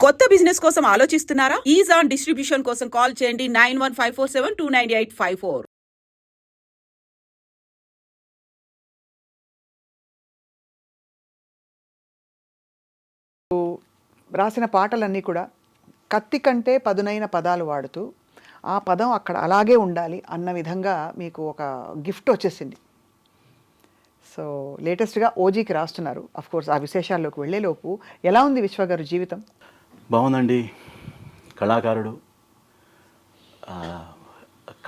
కొత్త బిజినెస్ కోసం ఆలోచిస్తున్నారా? ఈజాన్ డిస్ట్రిబ్యూషన్ కోసం కాల్ చేయండి 9154729854. రాసిన పాటలన్నీ కూడా కత్తి కంటే పదునైన పదాలు వాడుతూ ఆ పదం అక్కడ అలాగే ఉండాలి అన్న విధంగా మీకు ఒక గిఫ్ట్ వచ్చేసింది. సో లేటెస్ట్గా ఓజీకి రాస్తున్నారు. అఫ్ కోర్స్ ఆ విశేషాల్లోకి వెళ్ళేలోపు ఎలా ఉంది విశ్వగారు జీవితం? బాగుందండి. కళాకారుడు,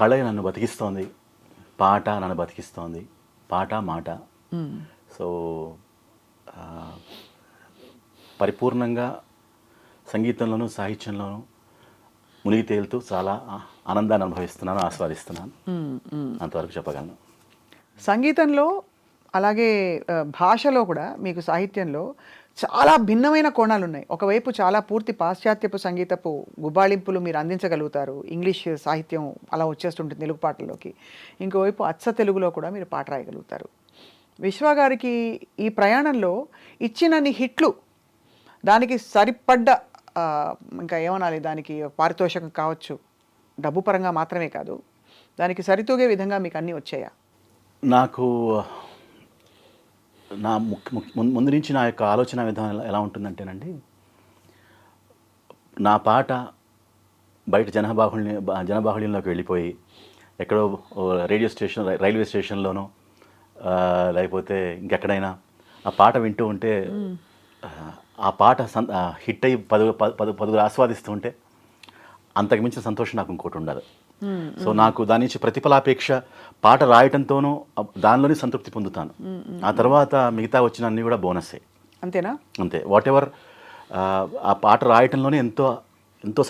కళ నన్ను బతికిస్తోంది, పాట నన్ను బతికిస్తోంది, పాట మాట. సో పరిపూర్ణంగా సంగీతంలోనూ సాహిత్యంలోనూ మునిగి తేలుతూ చాలా ఆనందాన్ని అనుభవిస్తున్నాను, ఆస్వాదిస్తున్నాను. అంతవరకు చెప్పగలను. సంగీతంలో అలాగే భాషలో కూడా మీకు సాహిత్యంలో చాలా భిన్నమైన కోణాలు ఉన్నాయి. ఒకవైపు చాలా పూర్తి పాశ్చాత్యపు సంగీతపు గుబాళింపులు మీరు అందించగలుగుతారు, ఇంగ్లీష్ సాహిత్యం అలా వచ్చేస్తుంటుంది తెలుగు పాటల్లోకి. ఇంకోవైపు అచ్చ తెలుగులో కూడా మీరు పాట రాయగలుగుతారు. విశ్వ గారికి ఈ ప్రయాణంలో ఇచ్చినన్ని హిట్లు, దానికి సరిపడ్డ ఇంకా ఏమనాలి, దానికి పారితోషికం కావచ్చు, డబ్బు పరంగా మాత్రమే కాదు, దానికి సరితూగే విధంగా మీకు అన్నీ వచ్చాయా? నాకు నా ముందు నుంచి నా యొక్క ఆలోచన విధానం ఎలా ఉంటుందంటేనండి, నా పాట బయట జనబాహుళ్యంలోకి వెళ్ళిపోయి ఎక్కడో రేడియో స్టేషన్, రైల్వే స్టేషన్లోనో లేకపోతే ఇంకెక్కడైనా ఆ పాట వింటూ ఉంటే ఆ పాట హిట్ అయ్యి పదుగురు ఆస్వాదిస్తూ ఉంటే అంతకుమించిన సంతోషం నాకు ఇంకోటి ఉండదు. సో నాకు దాని నుంచి ప్రతిఫలాపేక్ష పాట రాయటంతోనూ దానిలోనే సంతృప్తి పొందుతాను. ఆ తర్వాత మిగతా వచ్చిన అన్నీ కూడా బోనస్సే. అంతేనా? అంతే. వాట్ ఎవర్ ఆ పాట రాయటంలోనే ఎంతో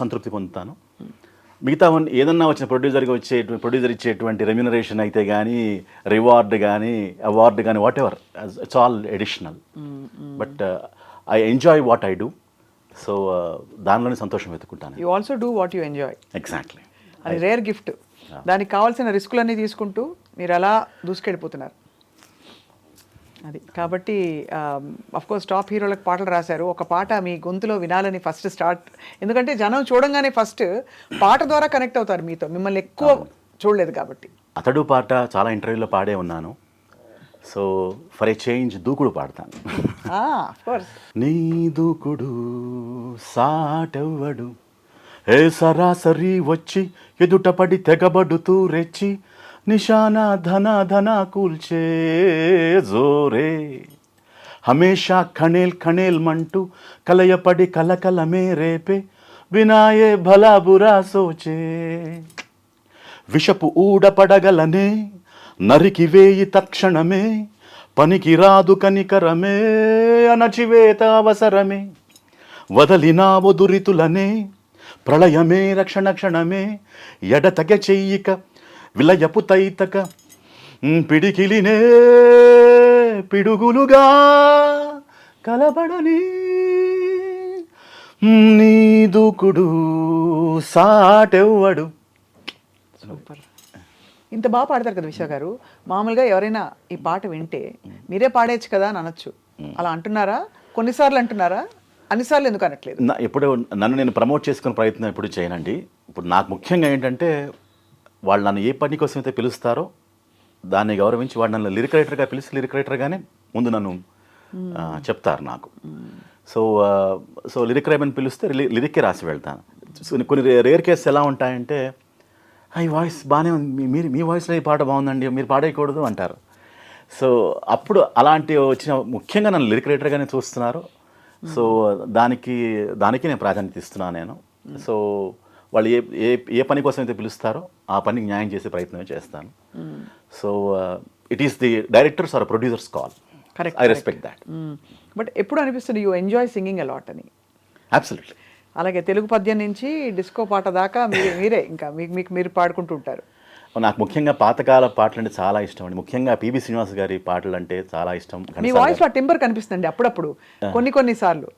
సంతృప్తి పొందుతాను. మిగతా ఏదన్నా వచ్చిన ప్రొడ్యూసర్ ఇచ్చేటువంటి రెమ్యునరేషన్ అయితే కానీ, రివార్డ్ కానీ, అవార్డు కానీ, whatever, it's all additional. But I enjoy what I do. So దానిలోనే సంతోషం వెతుకుంటాను. You also do what you enjoy. Exactly. అది రేర్ గిఫ్ట్. దానికి కావాల్సిన రిస్కులన్నీ తీసుకుంటూ మీరు అలా దూసుకెళ్ళిపోతున్నారు. అది కాబట్టి అఫ్కోర్స్ టాప్ హీరోలకు పాటలు రాశారు. ఒక పాట మీ గొంతులో వినాలని ఫస్ట్ స్టార్ట్, ఎందుకంటే జనం చూడంగానే ఫస్ట్ పాట ద్వారా కనెక్ట్ అవుతారు మీతో, మిమ్మల్ని ఎక్కువ చూడలేదు కాబట్టి. అతడు పాట చాలా ఇంటర్వ్యూలో పాడే ఉన్నాను. సో ఫర్ ఏ చేంజ్ దూకుడు పాడతాను. నీ దూకుడు సాటెవ్వడు, ఏ సరాసరి వచ్చి ఎదుటపడి తెగబడుతూ రెచ్చి నిశానా ధన కూల్చే జోరే, హమేషా ఖణేల్ ఖణేల్ మంటూ కలయపడి కలకలమే రేపే, వినాయే భలా బురా సోచే, విషపు ఊడపడగలనే నరికి వేయి తక్షణమే, పనికి రాదు కనికరమే అణచివేత అవసరమే, వదలినావు దురితులనే ప్రళయమే రక్షణ క్షణమే, ఎడతగ చెయ్యిక విలయపు తైతక పిడికిలినే పిడుగులుగా కలబడని, నీ దూకుడు సాటెవ్వడు. సూపర్. ఇంత బాగా పాడతారు కదా విశ్వ గారు. మామూలుగా ఎవరైనా ఈ పాట వింటే మీరే పాడేయచ్చు కదా అని అనొచ్చు. అలా అంటున్నారా? కొన్నిసార్లు అంటున్నారా? అన్నిసార్లు ఎందుకు అనట్లేదు? ఎప్పుడు నన్ను నేను ప్రమోట్ చేసుకునే ప్రయత్నం ఎప్పుడు చేయనండి. ఇప్పుడు నాకు ముఖ్యంగా ఏంటంటే, వాళ్ళు నన్ను ఏ పని కోసం అయితే పిలుస్తారో దాన్ని గౌరవించి, వాడు నన్ను లిరిక్ రైటర్గా పిలిచి లిరిక్ రైటర్గానే ముందు నన్ను చెప్తారు నాకు. సో లిరిక్ రైటర్ని పిలిస్తే లిరిక్కే రాసి వెళ్తాను. కొన్ని రేర్ కేసెస్ ఎలా ఉంటాయంటే, ఈ వాయిస్ బాగానే ఉంది, మీ వాయిస్లో ఈ పాట బాగుందండి, మీరు పాడేయకూడదు అంటారు. సో అప్పుడు అలాంటి వచ్చిన, ముఖ్యంగా నన్ను లిరిక్ రైటర్గానే చూస్తున్నారు. సో దానికి నేను ప్రాధాన్యత ఇస్తున్నాను నేను. సో వాళ్ళు ఏ పని కోసం అయితే పిలుస్తారో ఆ పనికి న్యాయం చేసే ప్రయత్నమే చేస్తాను. So it is the directors or producers call. Correct, I respect that. But ఎప్పుడు అనిపిస్తుంది యూ ఎంజాయ్ సింగింగ్ అలాట్ అని? అబ్సల్యూట్లీ. అలాగే తెలుగు పద్యం నుంచి డిస్కో పాట దాకా మీరే ఇంకా మీరు పాడుకుంటూ ఉంటారు. నాకు ముఖ్యంగా పాతకాల పాటలు అంటే చాలా ఇష్టం అండి. ముఖ్యంగా పిబి శ్రీనివాస్ గారి పాటలు అంటే చాలా ఇష్టం. మీ వాయిస్ లో టెంపర్ కనిపిస్తుంది అప్పుడప్పుడు, కొన్ని సార్లు.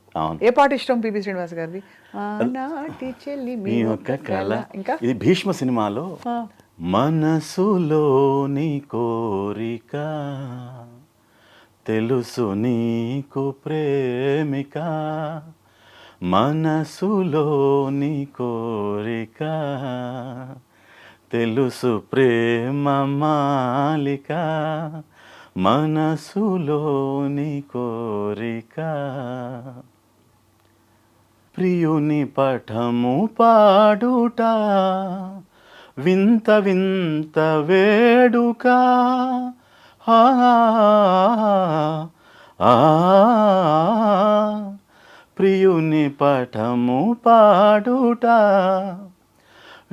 ఏ పాట ఇష్టం పిబి శ్రీనివాస్ గారిది? ఇంకా ఇది భీష్మ సినిమాలో మనసులోని కోరిక తెలుసు నీకు ప్రేమిక మనసులోని కోరిక తెలుసు ప్రేమ మాలిక, మనసులోని కోరిక, ప్రియుని పఠము పాడుట వింత వింత వేడుక, ఆ ఆ, ప్రియుని పఠము పాడుట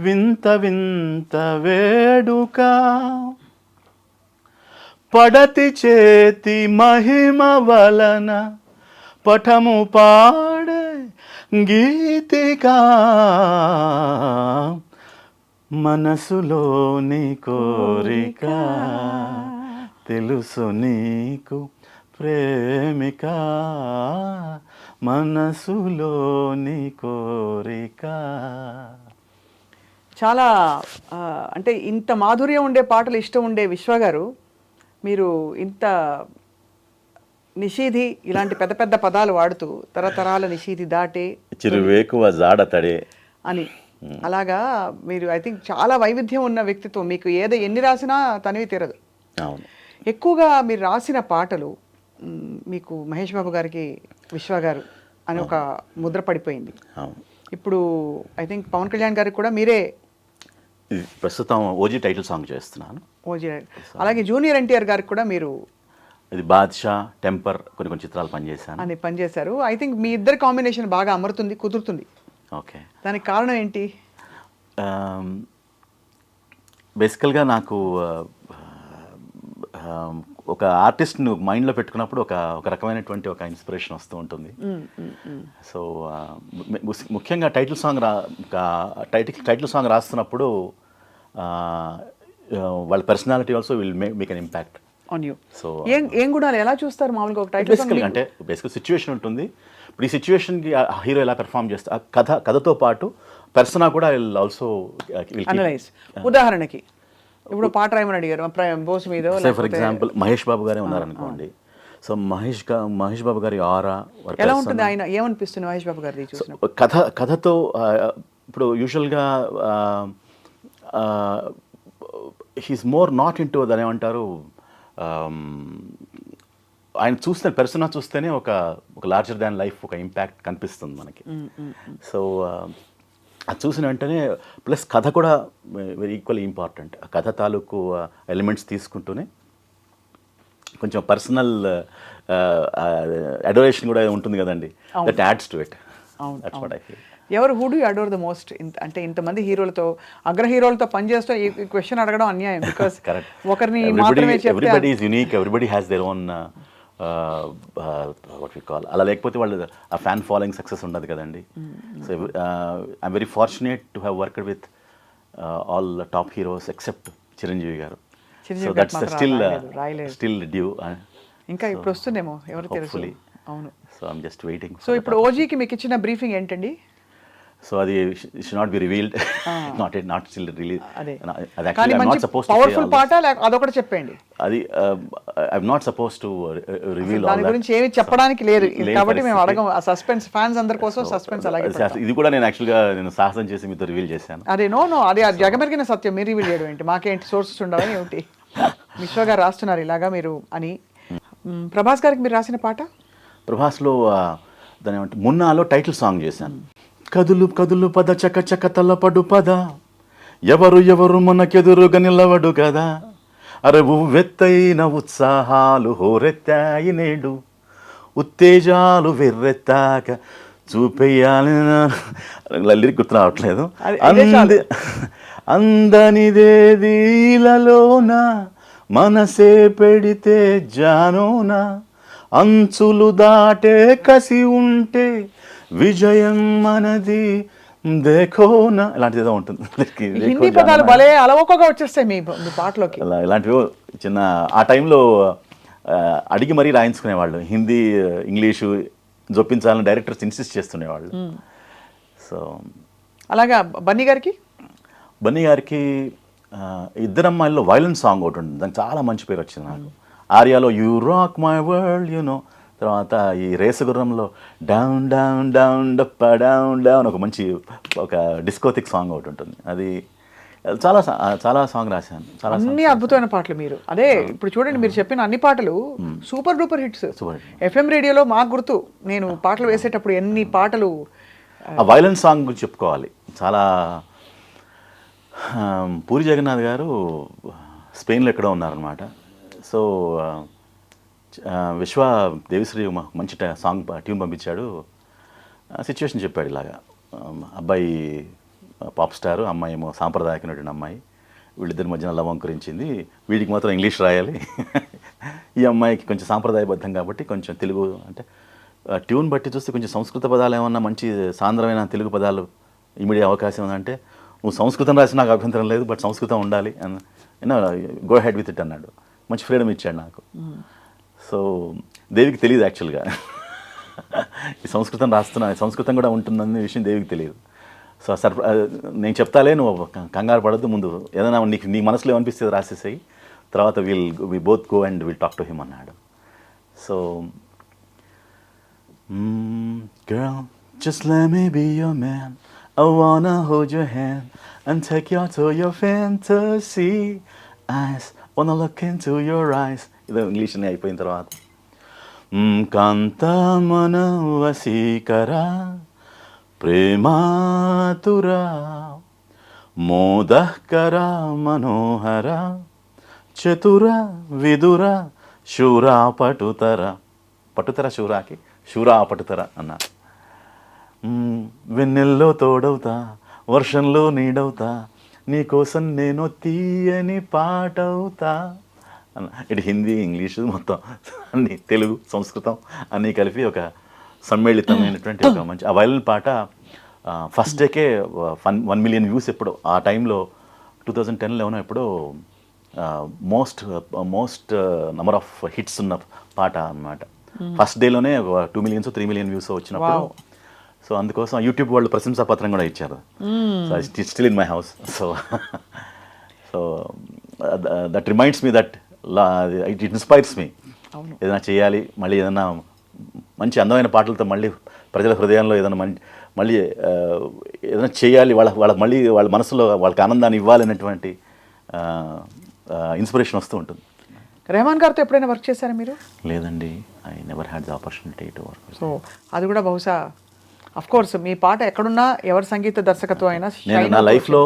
వింత వింత వేడుక, పడతి చేతి మహిమ వలన పఠము పాడే గీతిక, మనసులోని కోరిక తెలుసు నీకు ప్రేమిక, మనసులోని కోరిక. చాలా అంటే ఇంత మాధుర్యం ఉండే పాటలు ఇష్టం ఉండే విశ్వ గారు, మీరు ఇంత నిషీధి ఇలాంటి పెద్ద పెద్ద పదాలు వాడుతూ తరతరాల నిషీధి దాటే చిరువేకువ జాడతడే అని అలాగా మీరు ఐ థింక్ చాలా వైవిధ్యం ఉన్న వ్యక్తిత్వం. మీకు ఎన్ని రాసినా తనివి తీరదు. అవును. ఎక్కువగా మీరు రాసిన పాటలు మీకు మహేష్ బాబు గారికి విశ్వ గారు అని ఒక ముద్ర పడిపోయింది. అవును. ఇప్పుడు ఐ థింక్ పవన్ కళ్యాణ్ గారికి కూడా మీరే ప్రస్తుతం ఓజీ టైటిల్ సాంగ్ చేస్తున్నాను. ఓజీ, అలాగే జూనియర్ ఎన్టీఆర్ గారికి కూడా మీరు ఇది బాద్షా, టెంపర్ కొన్ని చిత్రాలు పనిచేశాను అని పనిచేశారు. ఐ థింక్ మీ ఇద్దరి కాంబినేషన్ బాగా అమరుతుంది, కుదురుతుంది. ఓకే. దానికి కారణం ఏంటి? బేసికల్గా నాకు ఒక ఆర్టిస్ట్ను మైండ్లో పెట్టుకున్నప్పుడు ఒక రకమైనటువంటి ఒక ఇన్స్పిరేషన్ వస్తూ ఉంటుంది. సో ముఖ్యంగా టైటిల్ సాంగ్ రాస్తున్నప్పుడు వాళ్ళ personality also will make an impact on you. So ఏం గుణాలు ఎలా చూస్తారు మామూలుగా ఒక టైటిల్ సాంగ్? అంటే బేసికల్ సిచ్యువేషన్ ఉంటుంది. ఇప్పుడు ఈ సిచ్యువేషన్కి హీరో ఎలా పెర్ఫామ్ చేస్తే ఆ కథతో పాటు పర్సనా కూడా ఆల్సో అనలైజ్. ఉదాహరణకి ఇప్పుడు పాట రాయమని అడిగారు బోస్ మీద, ఫర్ ఎగ్జాంపుల్ మహేష్ బాబు గారే ఉన్నారనుకోండి. సో మహేష్ బాబు గారి ఆరా ఎలా ఉంటుంది? ఆయన ఏమనిపిస్తుంది మహేష్ బాబు గారి చూసినప్పుడు? కథతో ఇప్పుడు యూజువల్గా he's more not in to దాని ఏమంటారు, ఆయన చూస్తే పర్సనా చూస్తేనే ఒక లార్జర్ దాన్ లైఫ్ ఒక ఇంపాక్ట్ కనిపిస్తుంది మనకి. సో అది చూసిన వెంటనే ప్లస్ కథ కూడా వెరీ ఈక్వల్లీ ఇంపార్టెంట్. ఆ కథ తాలూకు ఎలిమెంట్స్ తీసుకుంటూనే కొంచెం పర్సనల్ అడోరేషన్ కూడా ఉంటుంది కదండి, that adds to it. That's what I feel. ఎవరు who do you adore the most? అంటే ఇంతమంది హీరోలతో, అగ్ర హీరోలతో పనిచేస్తూ ఈ క్వశ్చన్ అడగడం అన్యాయం. బికాస్ ఒకరిని మాత్రమే చెప్తే everybody is unique, everybody has their own what we call. అలా లేకపోతే వాళ్ళు ఆ ఫ్యాన్ ఫాలోయింగ్ సక్సెస్ ఉండదు కదండి. So I'm very fortunate to have worked with all top heroes except Chiranjeevi garu. So that's still due. ఇంకా ఇప్పుడు వస్తుందేమో ఎవరు తెలుసు. అవును. So I'm just waiting. So ఇప్పుడు ఓజీకి మీకు ఇచ్చిన బ్రీఫింగ్ ఏంటండి? సో అది should not be revealed, not still release. కానీ మంచి పవర్ఫుల్ పాట అదొకటి చెప్పండి. అది I'm not suppose to reveal. దాని గురించి ఏమి చెప్పడానికి లేదు కాబట్టి మేము అడగం. ఆ సస్పెన్స్ ఫ్యాన్స్ అందరి కోసం సస్పెన్స్. అలాగే ఇది కూడా నేను యాక్చువల్గా సాహసం చేసి మీతో రివీల్ చేశాను. అదే నో అది జగమెరిగిన సత్యం. మీరు రివీల్ చేయడం ఏంటి? మాకేంటి సోర్సెస్ ఉండవని ఏమిటి? విశ్వ గారు రాస్తున్నారు ఇలాగా మీరు అని. ప్రభాస్ గారికి మీరు రాసిన పాట? ప్రభాస్లో దాని ఏమంటే మున్నాలో టైటిల్ సాంగ్ చేశాను. కదులు కదులు పద చక చక తలపడు పద, ఎవరు మనకెదురుగా నిలవడు కదా, అరే ఉవ్వెత్తైన ఉత్సాహాలు హోరెత్తాయి నేడు, ఉత్తేజాలు వెర్రెత్తాక చూపెయ్యాలి. లిరిక్ గుర్తు రావట్లేదు. అందనిదేదీలలోన మనసే పెడితే జానోన, అంచులు దాటే కసి ఉంటే విజయం మనది దేఖోనా, ఇలాంటిది ఏదో ఉంటుంది. హిందీ పదాలు భలే అలవోకగా వచ్చేస్తాయి మీ పాటలోకి. ఇలాంటివి చిన్న ఆ టైంలో అడిగి మరీ రాయించుకునేవాళ్ళు. హిందీ ఇంగ్లీషు జొప్పించాలని డైరెక్టర్స్ ఇన్సిస్ట్ చేస్తుండేవాళ్ళు. సో అలాగా బన్నీ గారికి ఇద్దరమ్మాయిల్లో వైలెన్స్ సాంగ్ ఒకటి ఉంటుంది, దానికి చాలా మంచి పేరు వచ్చింది నాకు. ఆర్యాలో you rock my world you know తర్వాత ఈ రేసు గుర్రంలో డౌన్ డౌన్ డౌన్ డప్ప డౌన్ డౌన్ ఒక మంచి ఒక డిస్కోథిక్ సాంగ్ ఒకటి ఉంటుంది. అది చాలా చాలా సాంగ్ రాశాను. చాలా అన్ని అద్భుతమైన పాటలు మీరు. అదే ఇప్పుడు చూడండి, మీరు చెప్పిన అన్ని పాటలు సూపర్ డూపర్ హిట్స్. FM రేడియోలో మాకు గుర్తు, నేను పాటలు వేసేటప్పుడు ఎన్ని పాటలు. ఆ వైలెన్స్ సాంగ్ గురించి చెప్పుకోవాలి. చాలా పూరి జగన్నాథ్ గారు స్పెయిన్లో ఎక్కడో ఉన్నారనమాట. సో విశ్వ దేవిశ్రీ మంచి సాంగ్ ట్యూన్ పంపించాడు. సిచ్యువేషన్ చెప్పాడు ఇలాగా, అబ్బాయి పాప్ స్టార్, అమ్మాయి ఏమో సాంప్రదాయకమైనటువంటి అమ్మాయి, వీళ్ళిద్దరి మధ్యన లవ్ అంకురించింది, వీడికి మాత్రం ఇంగ్లీష్ రాయాలి, ఈ అమ్మాయికి కొంచెం సాంప్రదాయబద్ధం కాబట్టి కొంచెం తెలుగు అంటే ట్యూన్ బట్టి చూస్తే కొంచెం సంస్కృత పదాలు ఏమన్నా మంచి సాంద్రమైన తెలుగు పదాలు ఇమిడే అవకాశం ఉందంటే, నువ్వు సంస్కృతం రాసి నాకు అభ్యంతరం లేదు, బట్ సంస్కృతం ఉండాలి అని గో హెడ్ విత్ ఇట్ అన్నాడు. మంచి ఫ్రీడమ్ ఇచ్చాడు నాకు. సో దేవికి తెలియదు యాక్చువల్గా ఈ సంస్కృతం రాస్తున్నా, సంస్కృతం కూడా ఉంటుందనే విషయం దేవికి తెలియదు. సో నేను చెప్తాలే, నువ్వు కంగారు పడద్దు, ముందు ఏదైనా నీ మనసులో ఏమనిపిస్తే రాసేసాయి, తర్వాత we both go and will talk to him అన్నాడు. So girl, just let me be your man, I wanna hold your hand and take you to your fantasy eyes, wanna look into your eyes. ఇది English అని అయిపోయిన తర్వాత కాంతమన వశీకర ప్రేమాతుర మోదకర మనోహర చతుర విదుర శూరా పటుతర, పటుతర శూరాకి శూరా పటుతర అన్న. వెన్నెల్లో తోడవుతా, వర్షంలో నీడవుతా, నీకోసం నేను తీయని పాటవుతా అన్న. ఇటు హిందీ, ఇంగ్లీషు మొత్తం అన్ని, తెలుగు, సంస్కృతం అన్నీ కలిపి ఒక సమ్మేళితమైనటువంటి ఒక మంచి ఆ వైలెన్ పాట ఫస్ట్ డేకే 1 మిలియన్ వ్యూస్. ఎప్పుడో ఆ టైంలో 2010లో ఎప్పుడో మోస్ట్ నెంబర్ ఆఫ్ హిట్స్ ఉన్న పాట అన్నమాట. ఫస్ట్ డేలోనే 2 మిలియన్స్ 3 మిలియన్ వ్యూస్ వచ్చినప్పుడు, సో అందుకోసం యూట్యూబ్ వాళ్ళు ప్రశంసా పత్రం కూడా ఇచ్చారు. So it's still in my house. So so that reminds me that it inspires me. ఏదైనా చేయాలి, మళ్ళీ ఏదైనా మంచి అందమైన పాటలతో మళ్ళీ ప్రజల హృదయంలో ఏదైనా మళ్ళీ ఏదైనా చేయాలి, వాళ్ళకి మళ్ళీ వాళ్ళ మనసులో వాళ్ళకి ఆనందాన్ని ఇవ్వాలనేటువంటి ఇన్స్పిరేషన్ వస్తూ ఉంటుంది. రెహమాన్ గారితో ఎప్పుడైనా వర్క్ చేశారా మీరు? లేదండి, I never had the opportunity to work. So అది కూడా బహుశా అఫ్ కోర్స్ మీ పాట ఎక్కడున్నా, ఎవరి సంగీత దర్శకత్వం అయినా, నేను నా లైఫ్లో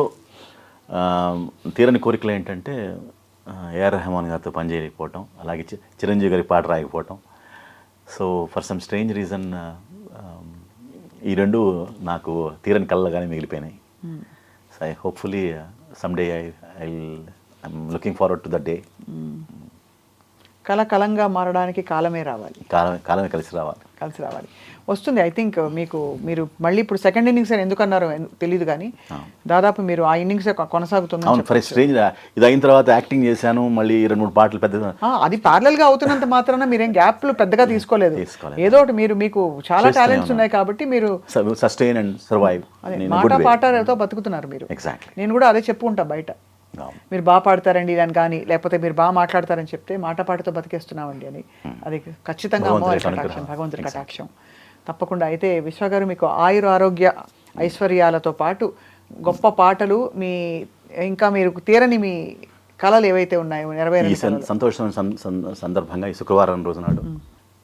తీరని కోరికలు ఏంటంటే ఏఆర్ రెహమాన్ గారితో పనిచేయకపోవటం, అలాగే చిరంజీవి గారి పాట రాయకపోవటం. So for some strange reason ఈ రెండు నాకు తీరని కళ్ళగానే మిగిలిపోయినాయి. So I hopefully someday I'm looking forward to the day. కలంగా మారడానికి కాలమే రావాలి, కాలమే కలిసి రావాలి. వస్తుంది. ఐ థింక్ మీరు మళ్ళీ ఇప్పుడు సెకండ్ ఇన్నింగ్స్ అని ఎందుకు అన్నారో తెలియదు, కానీ దాదాపు మీరు ఆ ఇన్నింగ్స్ కొనసాగుతుంది. ఇది అయిన తర్వాత యాక్టింగ్ చేశాను, మళ్ళీ 2-3 పాటలు పెద్ద, అది ప్యారలల్ గా అవుతున్నంత మాత్రాన మీరేం గ్యాప్లు పెద్దగా తీసుకోలేదు. ఏదో ఒకటి మీకు చాలా టాలెంట్స్ ఉన్నాయి కాబట్టి మీరు సస్టైన్ అండ్ సర్వైవ్, మాట పాటతో బతుకుతున్నారు మీరు. ఎగ్జాక్ట్లీ. నేను కూడా అదే చెప్పు ఉంటా బయట, మీరు బాగా పాడతారండి అని కానీ, లేకపోతే మీరు బాగా మాట్లాడతారని చెప్తే మాట పాటతో బతికేస్తున్నామండి అని. అది ఖచ్చితంగా అమ్మవారి కటాక్షం, భగవంతుడి కటాక్షం తప్పకుండా. అయితే విశ్వ గారు, మీకు ఆయుర ఆరోగ్య ఐశ్వర్యాలతో పాటు గొప్ప పాటలు, ఇంకా మీరు తీరని మీ కళలు ఏవైతే ఉన్నాయో నెరవేరాలి. సంతోషమైన సందర్భంగా ఈ శుక్రవారం రోజు నాడు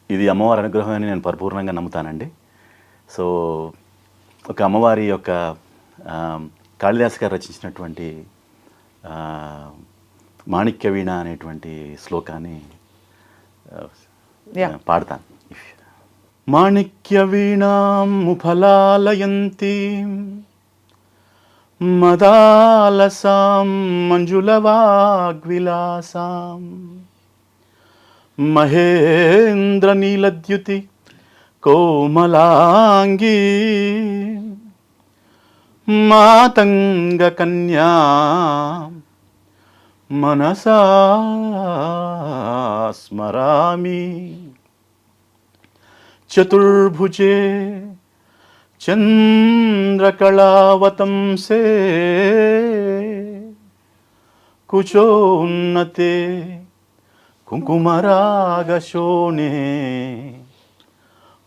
ఇది అమ్మవారి అనుగ్రహం అని నేను పరిపూర్ణంగా నమ్ముతానండి. సో ఒక అమ్మవారి యొక్క కాళిదాస్ గారు రచించినటువంటి మాణిక్య వీణ అనేటువంటి శ్లోకాన్ని పాడతాను. మాణిక్య వీణాం ముఫలాలయంతి మదాలసాం మంజులవాగ్విలాసాం మహేంద్ర నీలద్యుతి కోమలాంగీ మాతంగ కన్యా మనసా స్మరామి చతుర్భుజే చంద్రకళావతంసే కుచోన్నతే కుంకుమరాగశోణే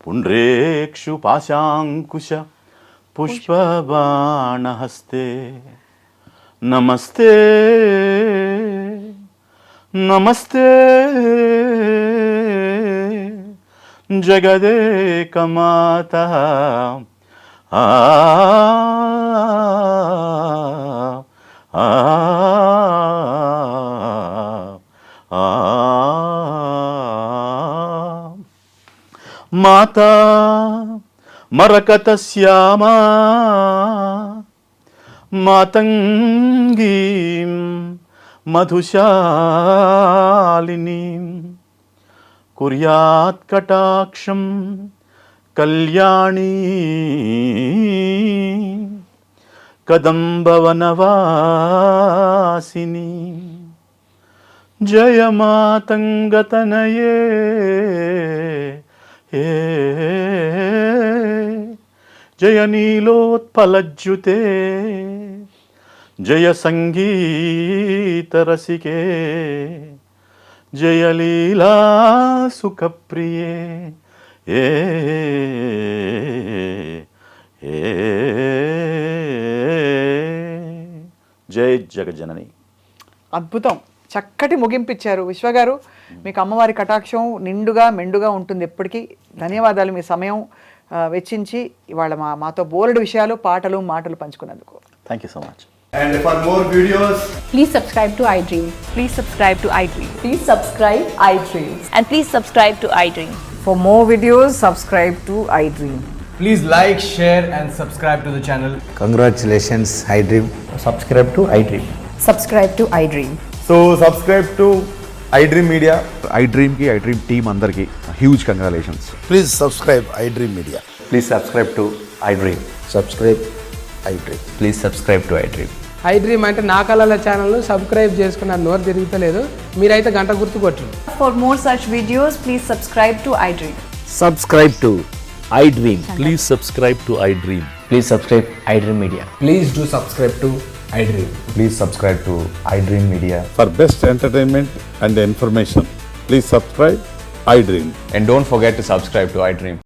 పుండ్రేక్షు పాశాంకుశ పుష్పబాణహస్తే నమస్తే నమస్తే జగదేకమాత ఆ ఆ ఆ మాతా మరకతశ్యామా మాతంగీం మధుశాలినీం కుర్యాత్ కటాక్షం కళ్యాణీ కదంబవనవాసిని జయ మాతంగతనయే జయ నీలోత్పలజ్యుతే జయ సంగీతరసికే జయ లీలా సుఖప్రియే ఏ జై జగజ్జనని. అద్భుతం, చక్కటి ముగింపిచ్చారు విశ్వగారు. మీకు అమ్మవారి కటాక్షం నిండుగా మెండుగా ఉంటుంది ఎప్పటికీ. ధన్యవాదాలు మీ సమయం వెచ్చించి ఇవాళ మాతో బోలెడు విషయాలు, పాటలు, మాటలు పంచుకున్నందుకు. Thank you so much. And for more videos, Please subscribe to iDream. Please subscribe to iDream. Please subscribe iDream. And please subscribe to iDream. For more videos, subscribe to iDream. please like, share and subscribe to the channel. Congratulations, iDream. Subscribe to iDream. Subscribe to iDream. So subscribe to iDream Media. iDream ki iDream team andarki huge congratulations. Please subscribe iDream Media. Please subscribe to iDream. Subscribe iDream. Please subscribe to iDream. iDream అంటే నా కళల channel subscribe చేసుకున్న నోరు తిరుగుతలేదు, మీరైతే గంట గుర్తు కొట్టండి. For more such videos, please subscribe to iDream. Subscribe to iDream. Please subscribe to iDream. Please subscribe iDream Media. Please do subscribe to iDream. Please subscribe to iDream Media. For best entertainment and information, please subscribe iDream. And don't forget to subscribe to iDream.